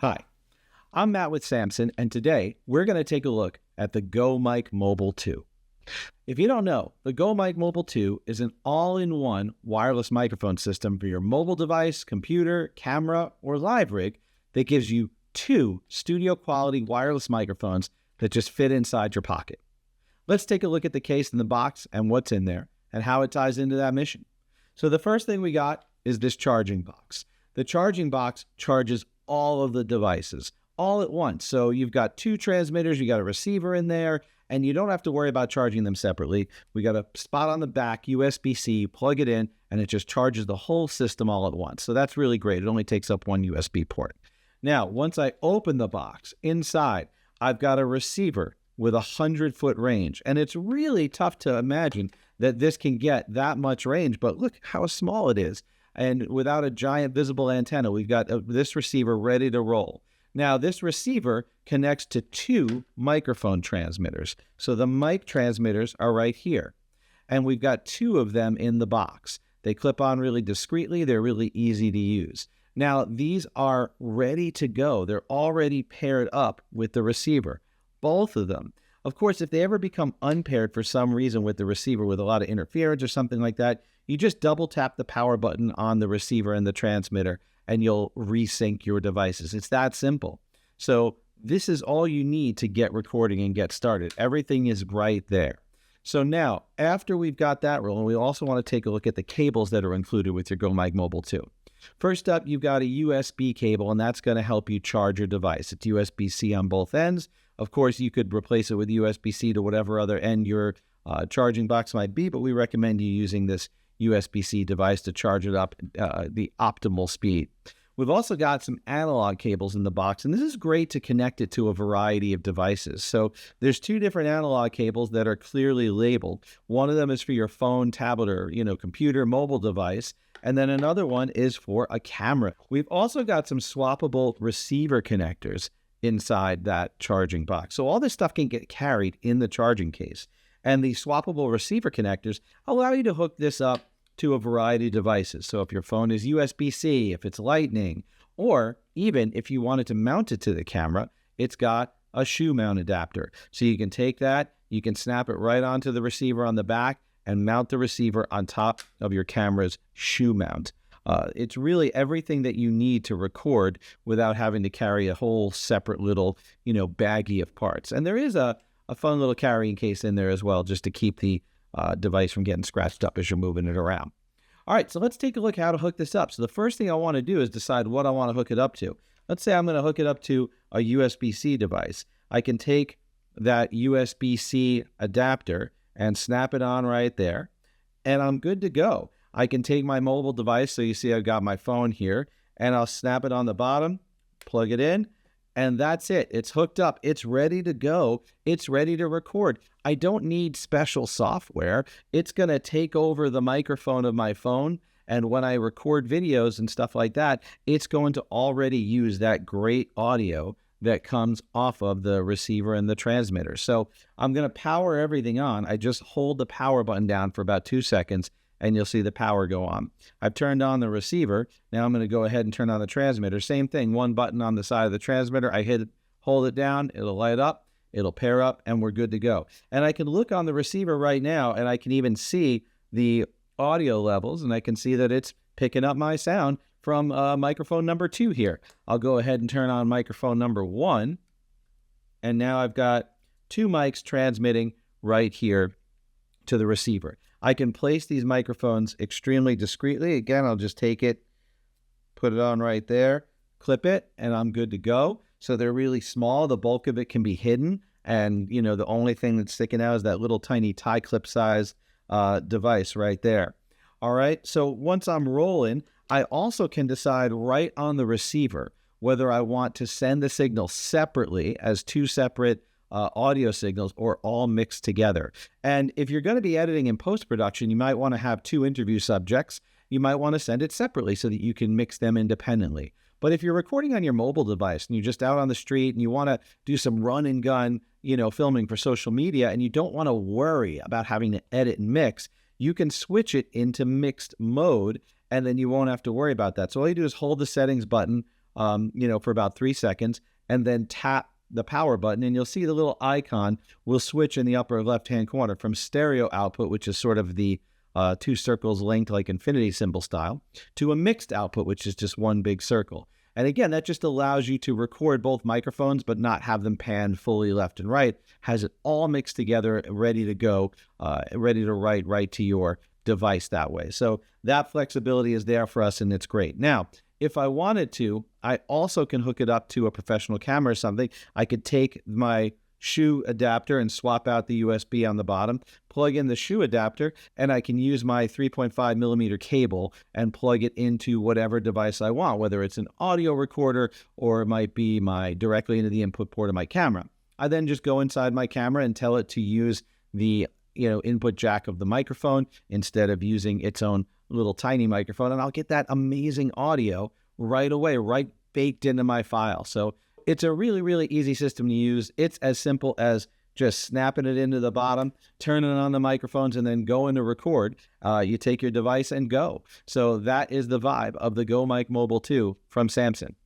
Hi, I'm Matt with Samson, and today we're going to take a look at the Go Mic Mobile 2. If you don't know, the Go Mic Mobile 2 is an all-in-one wireless microphone system for your mobile device, computer, camera, or live rig that gives you two studio-quality wireless microphones that just fit inside your pocket. Let's take a look at the case in the box and what's in there and how it ties into that mission. So the first thing we got is this charging box. The charging box charges all of the devices all at once. So you've got two transmitters, you got a receiver in there, and you don't have to worry about charging them separately. We got a spot on the back, USB-C, plug it in, and it just charges the whole system all at once. So that's really great. It only takes up one USB port. Now, once I open the box, inside, I've got a receiver with a 100-foot range. And it's really tough to imagine that this can get that much range, but look how small it is. And without a giant visible antenna, we've got this receiver ready to roll. Now, this receiver connects to two microphone transmitters. So the mic transmitters are right here. And we've got two of them in the box. They clip on really discreetly. They're really easy to use. Now, these are ready to go. They're already paired up with the receiver, both of them. Of course, if they ever become unpaired for some reason with the receiver with a lot of interference or something like that, you just double tap the power button on the receiver and the transmitter and you'll resync your devices. It's that simple. So this is all you need to get recording and get started. Everything is right there. So now, after we've got that rolling, we also want to take a look at the cables that are included with your Go Mic Mobile 2. First up, you've got a USB cable, and that's going to help you charge your device. It's USB-C on both ends. Of course, you could replace it with USB-C to whatever other end your charging box might be, but we recommend you using this USB-C device to charge it up the optimal speed. We've also got some analog cables in the box, and this is great to connect it to a variety of devices. So there's two different analog cables that are clearly labeled. One of them is for your phone, tablet, or computer, mobile device, and then another one is for a camera. We've also got some swappable receiver connectors inside that charging box. So all this stuff can get carried in the charging case. And the swappable receiver connectors allow you to hook this up to a variety of devices. So if your phone is USB-C, if it's Lightning, or even if you wanted to mount it to the camera, it's got a shoe mount adapter. So you can take that, you can snap it right onto the receiver on the back and mount the receiver on top of your camera's shoe mount. It's really everything that you need to record without having to carry a whole separate little, baggie of parts. And there is a fun little carrying case in there as well, just to keep the device from getting scratched up as you're moving it around. All right, so let's take a look at how to hook this up. So the first thing I want to do is decide what I want to hook it up to. Let's say I'm going to hook it up to a USB-C device. I can take that USB-C adapter and snap it on right there, and I'm good to go. I can take my mobile device, so you see I've got my phone here, and I'll snap it on the bottom, plug it in, and that's it. It's hooked up. It's ready to go. It's ready to record. I don't need special software. It's going to take over the microphone of my phone, and when I record videos and stuff like that, it's going to already use that great audio that comes off of the receiver and the transmitter. So I'm going to power everything on. I just hold the power button down for about 2 seconds, and you'll see the power go on. I've turned on the receiver. Now I'm going to go ahead and turn on the transmitter. Same thing, one button on the side of the transmitter. I hit it, hold it down, it'll light up, it'll pair up, and we're good to go. And I can look on the receiver right now, and I can even see the audio levels, and I can see that it's picking up my sound from microphone number 2 here. I'll go ahead and turn on microphone number 1, and now I've got 2 mics transmitting right here to the receiver. I can place these microphones extremely discreetly. Again, I'll just take it, put it on right there, clip it, and I'm good to go. So they're really small. The bulk of it can be hidden. And, the only thing that's sticking out is that little tiny tie clip size device right there. All right. So once I'm rolling, I also can decide right on the receiver whether I want to send the signal separately as 2 separate audio signals or all mixed together. And if you're going to be editing in post-production, you might want to have 2 interview subjects. You might want to send it separately so that you can mix them independently. But if you're recording on your mobile device and you're just out on the street and you want to do some run and gun, filming for social media, and you don't want to worry about having to edit and mix, you can switch it into mixed mode, and then you won't have to worry about that. So all you do is hold the settings button for about 3 seconds, and then tap the power button, and you'll see the little icon will switch in the upper left-hand corner from stereo output, which is sort of the two circles linked like infinity symbol style, to a mixed output, which is just one big circle. And again, that just allows you to record both microphones, but not have them pan fully left and right. Has it all mixed together, ready to go, ready to write right to your device that way. So that flexibility is there for us, and it's great. Now, if I wanted to, I also can hook it up to a professional camera or something. I could take my shoe adapter and swap out the USB on the bottom, plug in the shoe adapter, and I can use my 3.5 millimeter cable and plug it into whatever device I want, whether it's an audio recorder or it might be directly into the input port of my camera. I then just go inside my camera and tell it to use the input jack of the microphone instead of using its own little tiny microphone, and I'll get that amazing audio right away, right baked into my file. So it's a really, really easy system to use. It's as simple as just snapping it into the bottom, turning on the microphones, and then going to record. You take your device and go. So that is the vibe of the Go Mic Mobile 2 from Samson.